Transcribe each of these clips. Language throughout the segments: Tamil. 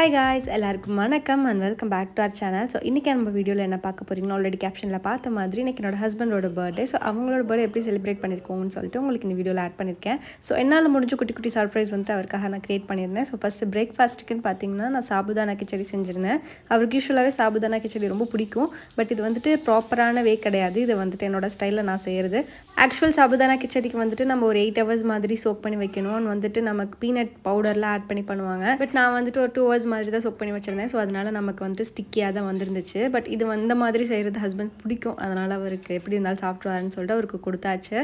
ஹாய் காய்ஸ், எல்லாருக்கும் வணக்கம் and welcome back to our channel. So இன்றைக்கி நம்ம வீடியோவில் என்ன பார்க்க போகிறீங்கன்னா, ஆல்ரெடி கேப்ஷனில் பார்த்த மாதிரி இன்றைக்கி என்னோட ஹஸ்பண்டோட பர்த்டே. ஸோ அவங்களோட பர்த்டே எப்படி செலிப்ரேட் பண்ணியிருக்கோம்னு சொல்லிட்டு உங்களுக்கு இந்த வீடியோவில் ஆட் பண்ணியிருக்கேன். ஸோ என்னால் முடிஞ்ச குட்டி குட்டி சர்ப்ரைஸ் வந்து அவருக்காக நான் க்ரியேட் பண்ணியிருந்தேன். ஸோ ஃபஸ்ட்டு பிரேக்ஃபாஸ்ட்டுக்குன்னு பார்த்தீங்கன்னா நான் சாபுதானா கிச்சடி செஞ்சுருந்தேன். அவருக்கு யூஸ்வலாகவே சாபுதானா கிச்சடி ரொம்ப பிடிக்கும். பட் இது வந்துட்டு ப்ராப்பரான வே கிடையாது. இது வந்துட்டு என்னோட ஸ்டைலில் நான் செய்கிறது. ஆக்சுவல் சாபுதானா கிச்சடிக்கு வந்துட்டு நம்ம ஒரு 8 hours மாதிரி சோக் பண்ணி வைக்கணும். வந்துட்டு நமக்கு பீனட் பவுடர்லாம் ஆட் பண்ணி பண்ணுவாங்க. பட் நான் வந்துட்டு ஒரு 2 hours மாதிரி தான் சோக் பண்ணி வச்சுருந்தேன். ஸோ அதனால் நமக்கு வந்துட்டு ஸ்டிக்கியாக தான் வந்துருந்துச்சு. பட் இது வந்த மாதிரி செய்கிறது ஹஸ்பண்ட் பிடிக்கும். அதனால் அவருக்கு எப்படி இருந்தாலும் சாப்பிட்ருவாருன்னு சொல்லிட்டு அவருக்கு கொடுத்தாச்சு.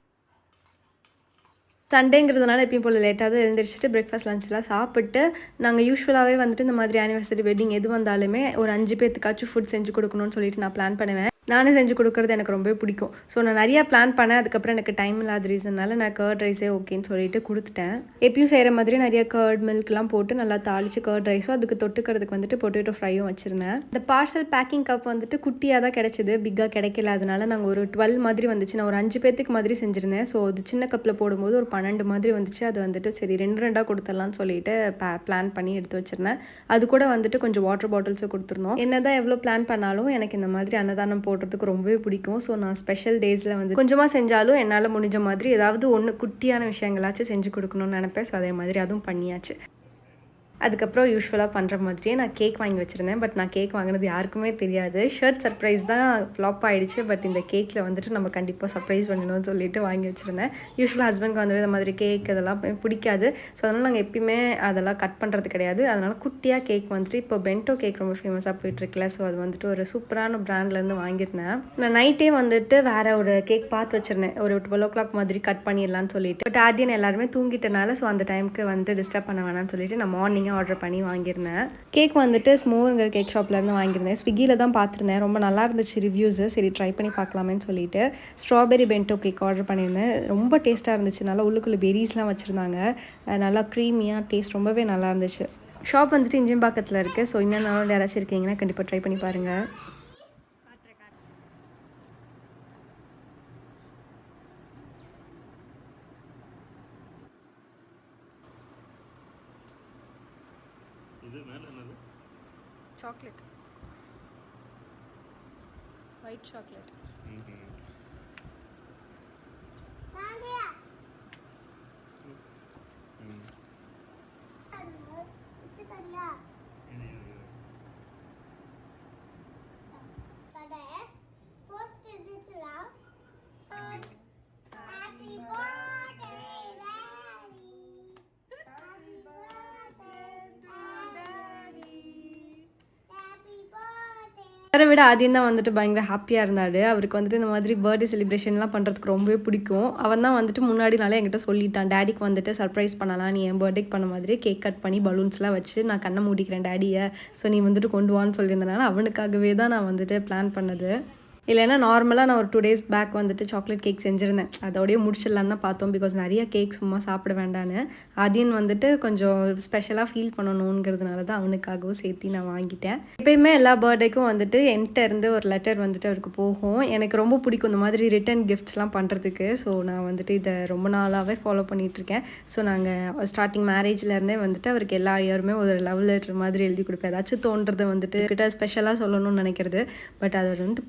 சண்டேங்கிறதுனால எப்பயும் போல் லேட்டாக தான் எழுந்திரிச்சிட்டு பிரேக்ஃபாஸ்ட் லன்ச்லாம் சாப்பிட்டு நாங்கள் யூஸ்வலாகவே வந்துட்டு இந்த மாதிரி ஆனிவர்சரி வெட்டிங் எது வந்தாலுமே ஒரு 5 பேத்துக்காச்சும் ஃபுட் செஞ்சு கொடுக்கணும்னு சொல்லிட்டு நான் பிளான் பண்ணுவேன். நானே செஞ்சு கொடுக்குறது எனக்கு ரொம்பவே பிடிக்கும். ஸோ நான் நிறையா பிளான் பண்ணேன். அதுக்கப்புறம் எனக்கு டைம் இல்லாத ரீசன்னால நான் கர்ட் ரைஸே ஓகேன்னு சொல்லிட்டு கொடுத்துட்டேன். எப்பயும் செய்கிற மாதிரி நிறைய கர்ட் மில்க்லாம் போட்டு நல்லா தாளித்து கர்ட் ரைஸும் அதுக்கு தொட்டுக்கிறதுக்கு வந்துட்டு பொட்டேட்டோ ஃப்ரையும் வச்சுருந்தேன். இந்த பார்சல் பேக்கிங் கப் வந்துட்டு குட்டியாக தான் கிடச்சிது, பிக்காக கிடைக்கல. அதனால நாங்கள் ஒரு 12 மாதிரி வந்துச்சு. நான் ஒரு 5 பேத்துக்கு மாதிரி செஞ்சுருந்தேன். ஸோ அது சின்ன கப்பில் போடும்போது ஒரு 12 மாதிரி வந்துச்சு. அது வந்துட்டு சரி 2 கொடுத்துடலான்னு சொல்லிட்டு பிளான் பண்ணி எடுத்து வச்சுருந்தேன். அது கூட வந்துட்டு கொஞ்சம் வாட்டர் பாட்டில்ஸும் கொடுத்துருந்தோம். என்ன தான் எவ்வளோ பிளான் பண்ணாலும் எனக்கு இந்த மாதிரி அன்னதானம் போடுறதுக்கு ரொம்பவே பிடிக்கும். ஸோ நான் ஸ்பெஷல் டேஸில் வந்து கொஞ்சமாக செஞ்சாலும் என்னால் முடிஞ்ச மாதிரி ஏதாவது ஒன்று குட்டியான விஷயங்களாச்சும் செஞ்சு கொடுக்கணும்னு நினைப்பேன். ஸோ அதே மாதிரி அதுவும் பண்ணியாச்சு. அதுக்கப்புறம் யூஸ்வலாக பண்ணுற மாதிரியே நான் கேக் வாங்கி வச்சுருந்தேன். பட் நான் கேக் வாங்கினது யாருக்குமே தெரியாது. ஷர்ட் சர்ப்ரைஸ் தான் ஃப்ளாப் ஆகிடுச்சு. பட் இந்த கேக்கில் வந்துட்டு நம்ம கண்டிப்பாக சர்ப்ரைஸ் பண்ணணும்னு சொல்லிட்டு வாங்கி வச்சுருந்தேன். யூஸ்வலாக ஹஸ்பண்ட்க்கு வந்துட்டு இந்த மாதிரி கேக் இதெல்லாம் பிடிக்காது. ஸோ அதனால் நாங்கள் எப்பயுமே அதெல்லாம் கட் பண்ணுறது கிடையாது. அதனால் குட்டியாக கேக் வந்துட்டு இப்போ பென்டோ கேக் ரொம்ப ஃபேமஸாக போயிட்டுருக்குல்ல. ஸோ அது வந்துட்டு ஒரு சூப்பரான பிராண்ட்லேருந்து வாங்கியிருந்தேன். நான் நைட்டே வந்துட்டு வேறு ஒரு கேக் பார்த்து வச்சுருந்தேன். ஒரு 12 o'clock மாதிரி கட் பண்ணிடலான்னு சொல்லிட்டு. பட் ஆதியன் எல்லாருமே தூங்கிட்டனால ஸோ அந்த டைமுக்கு வந்துட்டு டிஸ்டர்ப் பண்ண வேணாம்னு சொல்லிட்டு நான் மார்னிங் ஆர்டர் பண்ணி வாங்கியிருந்தேன். கேக் வந்துட்டு ஸ்மோருங்கிற கேக் ஷாப்லேருந்து வாங்கியிருந்தேன். ஸ்விக்கியில் தான் பார்த்துருந்தேன். ரொம்ப நல்லா இருந்துச்சு ரிவ்யூஸு. சரி ட்ரை பண்ணி பார்க்கலாமேன்னு சொல்லிட்டு ஸ்ட்ராபெரி பென்டோ கேக் ஆர்டர் பண்ணியிருந்தேன். ரொம்ப டேஸ்ட்டாக இருந்துச்சு. நல்லா உள்ளுக்குள்ளே பெரிஸ்லாம் வச்சுருந்தாங்க. நல்லா க்ரீமியாக டேஸ்ட் ரொம்பவே நல்லா இருந்துச்சு. ஷாப் வந்துட்டு இஞ்சிம்பாக்கத்தில் இருக்குது. ஸோ இன்னும் யாராச்சும் இருக்கீங்கன்னா கண்டிப்பாக ட்ரை பண்ணி பாருங்கள். இது மேல என்னது? Chocolate, white chocolate. அவரை விட ஆதியம் தான் வந்துட்டு பயங்கர ஹாப்பியாக இருந்தார். அவருக்கு வந்துட்டு இந்த மாதிரி பர்த்டே செலிப்ரேஷன்லாம் பண்ணுறதுக்கு ரொம்பவே பிடிக்கும். அவன் தான் வந்துட்டு முன்னாடி நாளே என்கிட்ட சொல்லிட்டான், டேடிக்கு வந்துட்டு சர்ப்ரைஸ் பண்ணலாம், நீ என் பர்த்டேக்கு பண்ண மாதிரி கேக் கட் பண்ணி பலூன்ஸ்லாம் வச்சு நான் கண்ணை மூடிக்கிறேன் டேடியை, ஸோ நீ வந்துட்டு கொண்டு வான்னு சொல்லியிருந்தனால அவனுக்காகவே தான் நான் வந்துட்டு பிளான் பண்ணது. இல்லைன்னா நார்மலாக நான் ஒரு 2 days பேக் வந்துட்டு சாக்லேட் கேக் செஞ்சுருந்தேன். அதோடய முடிச்சிடலான்னு தான் பார்த்தோம். பிகாஸ் நிறைய கேக் சும்மா சாப்பிட வேண்டான்னு. ஆதியன் வந்துட்டு கொஞ்சம் ஸ்பெஷலாக ஃபீல் பண்ணணுங்கிறதுனால தான் அவனுக்காகவும் சேர்த்து நான் வாங்கிட்டேன். எப்பயுமே எல்லா பர்த்டேக்கும் வந்துட்டு என்கிட்ட இருந்து ஒரு லெட்டர் வந்துட்டு அவருக்கு போகும். எனக்கு ரொம்ப பிடிக்கும் இந்த மாதிரி ரிட்டன் கிஃப்ட்ஸ்லாம் பண்ணுறதுக்கு. ஸோ நான் வந்துட்டு இதை ரொம்ப நாளாகவே ஃபாலோ பண்ணிகிட்ருக்கேன். ஸோ நாங்கள் ஸ்டார்டிங் மேரேஜ்லேருந்தே வந்துட்டு அவருக்கு எல்லா இயருமே ஒரு லவ் லெட்டர் மாதிரி எழுதி கொடுப்பேன். ஏதாச்சும் தோன்றதை வந்துட்டு கிட்ட ஸ்பெஷலாக சொல்லணும்னு நினைக்கிறது. பட் அதை வந்துட்டு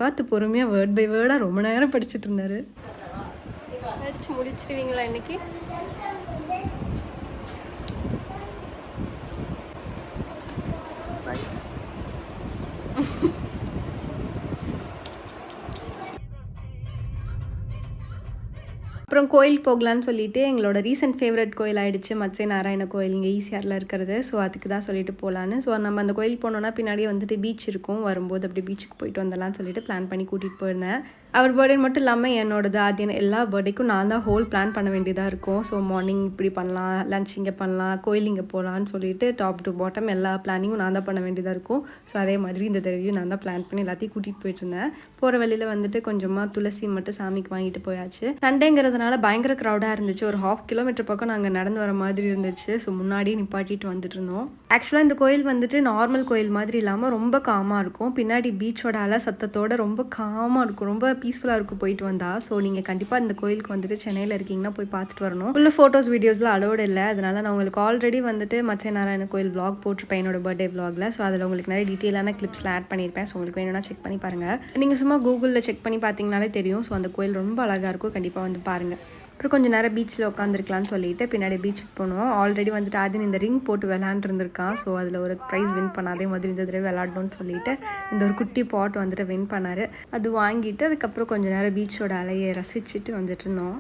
பார்த்து பொறுமையாக வேர்ட் பை வேர்டாக ரொம்ப நேரம் படிச்சுட்டு இருந்தாரு. படிச்சு முடிச்சிருவீங்களா இன்னைக்கு? அப்புறம் கோயில் போகலான்னு சொல்லிட்டு எங்களோட ரீசெண்ட் ஃபேவரட் கோயில் ஆகிடுச்சு மத்ஸ்ய நாராயண கோயில், இங்கே ஈசிஆரில் இருக்கிறது. ஸோ அதுக்கு தான் சொல்லிட்டு போகலான்னு. ஸோ நம்ம அந்த கோயில் போனோன்னா பின்னாடியே வந்துட்டு பீச் இருக்கும். வரும்போது அப்படி பீச்சுக்கு போயிட்டு வந்துடலான்னு சொல்லிட்டு பிளான் பண்ணி கூட்டிகிட்டு போயிருந்தேன். அவர் பர்த்டே மட்டும் இல்லாமல் என்னோடது ஆதியன் எல்லா பர்த்டேக்கும் நான் தான் ஹோல் பிளான் பண்ண வேண்டியதாக இருக்கும். ஸோ மார்னிங் இப்படி பண்ணலாம், லன்ச் இங்கே பண்ணலாம், கோயில் இங்கே போகலான்னு சொல்லிட்டு டாப் டு பாட்டம் எல்லா பிளானிங்கும் நான் தான் பண்ண வேண்டியதாக இருக்கும். ஸோ அதே மாதிரி இந்த தடவையும் நான் தான் பிளான் பண்ணி எல்லாத்தையும் கூட்டிகிட்டு போயிட்டுருந்தேன். போகிற வழியில் வந்துட்டு கொஞ்சமாக துளசி மட்டும் சாமிக்கு வாங்கிட்டு போயாச்சு. சண்டேங்கிறதுனால பயங்கர க்ரௌடாக இருந்துச்சு. ஒரு 1/2 kilometer பக்கம் நாங்கள் நடந்து வர மாதிரி இருந்துச்சு. ஸோ முன்னாடியே நிப்பாட்டிட்டு வந்துட்டு இருந்தோம். ஆக்சுவலாக இந்த கோயில் வந்துட்டு நார்மல் கோயில் மாதிரி இல்லாமல் ரொம்ப காமாக இருக்கும். பின்னாடி பீச்சோட அலை சத்தத்தோட ரொம்ப காமாக இருக்கும். ரொம்ப பீஸ்ஃபுல்லாக இருக்கும் போயிட்டு வந்தால். ஸோ நீங்கள் கண்டிப்பாக இந்த கோயிலுக்கு வந்துட்டு சென்னையில் இருக்கீங்கன்னா போய் பார்த்துட்டு வரணும். ஃபுல்லு ஃபோட்டோஸ் வீடியோஸ்லாம் அலோடு இல்லை. அதனால் நான் உங்களுக்கு ஆல்ரெடி வந்துட்டு மச்சை நாராயண கோயில் vlog போட்டிருப்பேன் என்னோட பர்த்டே vlogல. ஸோ அதில் உங்களுக்கு நிறைய டீட்டெயிலான கிளிப்ஸ்லாம் ஆட் பண்ணியிருப்பேன். ஸோ உங்களுக்கு வேணும்னா செக் பண்ணி பாருங்கள். நீங்கள் சும்மா கூகுளில் செக் பண்ணி பார்த்தீங்கனாலே தெரியும். ஸோ அந்த கோயில் ரொம்ப அழகாக இருக்கும், கண்டிப்பாக வந்து பாருங்கள். அப்புறம் கொஞ்சம் நேரம் பீச்சில் உட்காந்துருக்கலான்னு சொல்லிட்டு பின்னாடி பீச்சுக்கு போனோம். ஆல்ரெடி வந்துட்டு ஆதின் இந்த ரிங் போட்டு விளாண்டுருந்துருக்கான். ஸோ அதில் ஒரு ப்ரைஸ் வின் பண்ண அதே மாதிரி இந்த தடவை விளாடணும்னு சொல்லிட்டு இந்த ஒரு குட்டி பாட் வந்துட்டு வின் பண்ணார். அது வாங்கிட்டு அதுக்கப்புறம் கொஞ்சம் நேரம் பீச்சோட அலையை ரசிச்சுட்டு வந்துட்டு இருந்தோம்.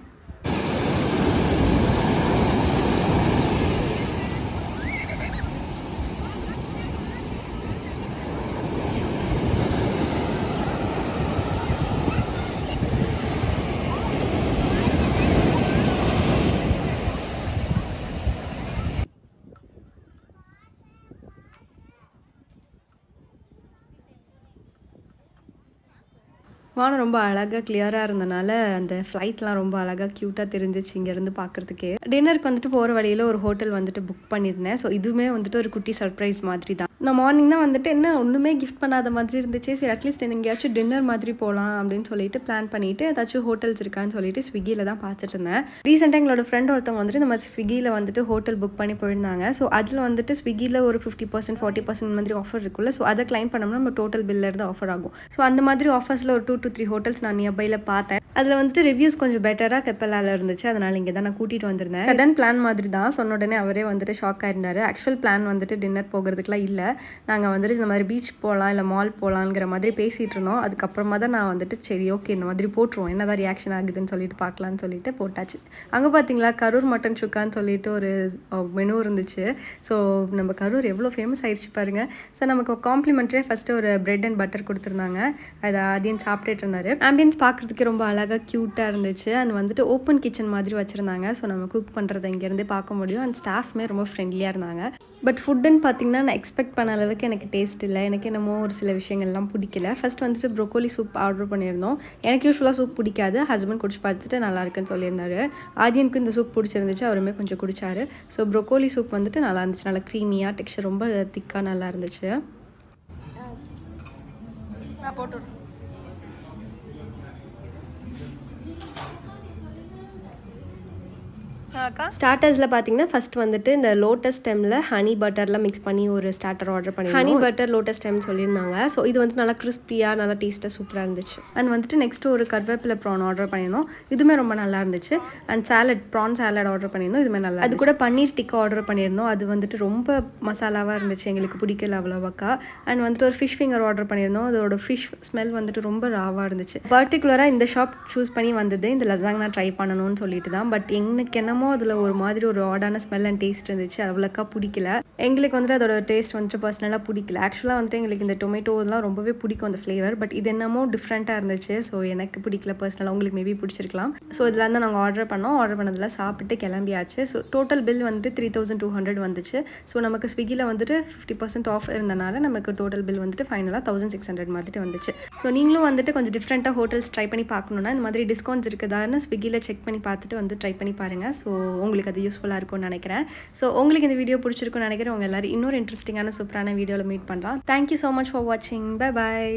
வானம் ரொம்ப அழகாக கிளியராக இருந்தனால அந்த ஃப்ளைட்லாம் ரொம்ப அழகாக க்யூட்டாக தெரிஞ்சிச்சு இங்கேருந்து பார்க்குறதுக்கே. டின்னருக்கு வந்துட்டு போகிற வழியில் ஒரு ஹோட்டல் வந்துட்டு புக் பண்ணியிருந்தேன். ஸோ இதுவுமே வந்துட்டு ஒரு குட்டி சர்ப்ரைஸ் மாதிரி தான். நான் மார்னிங் தான் வந்துட்டு என்ன ஒன்றுமே கிஃப்ட் பண்ணாத மாதிரி இருந்துச்சு. சரி அட்லீஸ்ட் எங்கேயாச்சும் டின்னர் மாதிரி போகலாம் அப்படின்னு சொல்லிட்டு பிளான் பண்ணிவிட்டு ஏதாச்சும் ஹோட்டல்ஸ் இருக்கான்னு சொல்லிட்டு ஸ்விக்கியில் தான் பார்த்துட்டு இருந்தேன். ரீசெண்டாக எங்களோட ஃப்ரெண்ட் ஒருத்தவங்க வந்துட்டு இந்த மாதிரி ஸ்விக்கியில் வந்துட்டு ஹோட்டல் புக் பண்ணி போயிருந்தாங்க. ஸோ அதில் வந்துட்டு ஸ்விக்கியில் ஒரு 50% 40% மாதிரி ஆஃபர் இருக்குல்ல. ஸோ அதை கிளைம் பண்ணோம்னா நம்ம டோட்டல் பில்ல இருந்து ஆஃபர் ஆகும். ஸோ அந்த மாதிரி ஆஃபர்ஸில் ஒரு 2 to 3 ஹோட்டல்ஸ் நான் நியர்பையில் பார்த்தேன். அதில் வந்துட்டு ரிவ்யூஸ் கொஞ்சம் பெட்டராக கெப்பலாவில் இருந்துச்சு. அதனால் இங்கே தான் நான் கூட்டிகிட்டு வந்திருந்தேன். சடன் பிளான் மாதிரி தான். சொன்ன உடனே அவரே வந்துட்டு ஷாக் ஆயிருந்தார். ஆக்சுவல் பிளான் வந்துட்டு டின்னர் போகிறதுக்குலாம் இல்லை. நாங்கள் வந்துட்டு இந்த மாதிரி பீச் போகலாம் இல்லை மால் போகலாங்கிற மாதிரி பேசிகிட்டு இருந்தோம். அதுக்கப்புறமா தான் நான் வந்துட்டு சரி ஓகே இந்த மாதிரி போட்டுருவோம், என்ன தான் ரியாக்ஷன் ஆகுதுன்னு சொல்லிட்டு பார்க்கலான்னு சொல்லிட்டு போட்டாச்சு. அங்கே பார்த்தீங்களா கரூர் மட்டன் சுக்கான்னு சொல்லிட்டு ஒரு மெனு இருந்துச்சு. ஸோ நம்ம கரூர் எவ்வளோ ஃபேமஸ் ஆயிடுச்சு பாருங்கள். ஸோ நமக்கு காம்ப்ளிமெண்ட்ரியாக ஃபஸ்ட்டு ஒரு பிரெட் அண்ட் பட்டர் கொடுத்துருந்தாங்க. அதை அதையும் சாப்பிட்டுட்டு இருந்தார். ஆம்பியன்ஸ் பார்க்குறதுக்கு ரொம்ப அழகாக க்யூட்டாக இருந்துச்சு. அண்ட் வந்துட்டு ஓப்பன் கிச்சன் மாதிரி வச்சுருந்தாங்க. ஸோ நம்ம குக் பண்ணுறதை இங்கேருந்தே பார்க்க முடியும். அண்ட் ஸ்டாஃப்மே ரொம்ப ஃப்ரெண்ட்லியாக இருந்தாங்க. பட் ஃபுட்டுன்னு பார்த்தீங்கன்னா நான் எக்ஸ்பெக்ட் பண்ண அளவுக்கு எனக்கு டேஸ்ட் இல்லை. எனக்கு என்னமோ ஒரு சில விஷயங்கள்லாம் பிடிக்கல. ஃபஸ்ட் வந்துட்டு ப்ரோக்கோலி சூப் ஆர்டர் பண்ணியிருந்தோம். எனக்கு யூஸ்வலாக சூப் பிடிக்காது. ஹஸ்பண்ட் குடிச்சு பார்த்துட்டு நல்லா இருக்குன்னு சொல்லியிருந்தாரு. ஆதியனுக்கு இந்த சூப் பிடிச்சிருந்துச்சு, அவருமே கொஞ்சம் குடிச்சாரு. ஸோ ப்ரோக்கோலி சூப் வந்துட்டு நல்லா இருந்துச்சு. நல்லா க்ரீமியாக, டெக்ஸ்சர் ரொம்ப திக்காக நல்லா இருந்துச்சு. போட்டு ஸ்டார்டர்ஸில் பார்த்தீங்கன்னா ஃபஸ்ட் வந்துட்டு இந்த லோட்டஸ் ஸ்டெம்மில் ஹனி பட்டர்லாம் மிக்ஸ் பண்ணி ஒரு ஸ்டார்டர் ஆர்டர் பண்ணி ஹனி பட்டர் லோட்டஸ் ஸ்டெம் சொல்லியிருந்தாங்க. ஸோ இது வந்து நல்லா கிறிஸ்பியாக நல்லா டேஸ்ட்டாக சூப்பராக இருந்துச்சு. அண்ட் வந்துட்டு நெக்ஸ்ட்டு ஒரு கருவேப்பிலை ப்ரான் ஆர்டர் பண்ணியிருந்தோம். இதுவுமே ரொம்ப நல்லா இருந்துச்சு. And salad prawn salad order பண்ணியிருந்தோம். இதுவுமே நல்லா, அது கூட பன்னீர் டிக்கா ஆர்டர் பண்ணியிருந்தோம். அது வந்துட்டு ரொம்ப மசாலாவாக இருந்துச்சு, எங்களுக்கு பிடிக்கல அவ்வளோவாக்கா. அண்ட் வந்துட்டு ஒரு ஃபிஷ் ஃபிங்கர் ஆர்டர் பண்ணியிருந்தோம். அதோட ஃபிஷ் ஸ்மெல் வந்துட்டு ரொம்ப ராவாக இருந்துச்சு. பர்டிகுலராக இந்த ஷாப் சூஸ் பண்ணி வந்தது இந்த லசாங்னா ட்ரை பண்ணணும்னு சொல்லிட்டு தான். பட் எனக்கு என்னமோ அதில் ஒரு மாதிரி ஒரு ஆடான ஸ்மெல் அண்ட் டேஸ்ட் இருந்துச்சு, அவ்வளோக்கா பிடிக்கல எங்களுக்கு. வந்துட்டு அதோட டேஸ்ட் வந்துட்டு பர்சனலாக பிடிக்கல. ஆக்சுவலாக வந்துட்டு எங்களுக்கு இந்த டொமேட்டோலாம் ரொம்பவே பிடிக்கும் அந்த ஃப்ளேவர். பட் இது என்னமோ டிஃப்ரெண்ட்டாக இருந்துச்சு. ஸோ எனக்கு பிடிக்கல பர்சனலாக, உங்களுக்கு மேபி பிடிச்சிருக்கலாம். ஸோ இதில் வந்து நாங்கள் ஆர்டர் பண்ணோம். ஆர்டர் பண்ணதில் சாப்பிட்டு கிளம்பியாச்சு. ஸோ டோட்டல் பில் வந்துட்டு 3200 வந்துச்சு. ஸோ நமக்கு ஸ்விக்கியில் வந்துட்டு 50% ஆஃப் இருந்தனால நமக்கு டோட்டல் பில் வந்துட்டு ஃபைனலாக 1600 மாதிரி வந்துச்சு. ஸோ நீங்களும் வந்துட்டு கொஞ்சம் டிஃப்ரெண்ட்டாக ஹோட்டல்ஸ் ட்ரை பண்ணி பார்க்கணுன்னா இந்த மாதிரி டிஸ்கவுண்ட்ஸ் இருக்குதான்னு ஸ்விக்கியில் செக் பண்ணி பார்த்துட்டு வந்து ட்ரை பண்ணி பாருங்கள். ஸோ உங்களுக்கு அது யூஸ்ஃபுல்லாக இருக்கும்னு நினைக்கிறேன். ஸோ உங்களுக்கு இந்த வீடியோ பிடிச்சிருக்குன்னு நினைக்கிறேன். உங்கள் எல்லோரும் இன்னொரு இன்ட்ரெஸ்டிங்கான சூப்பரான வீடியோவில் மீட் பண்ணலாம். தேங்க்யூ ஸோ மச் ஃபார் வாட்சிங். Bye bye.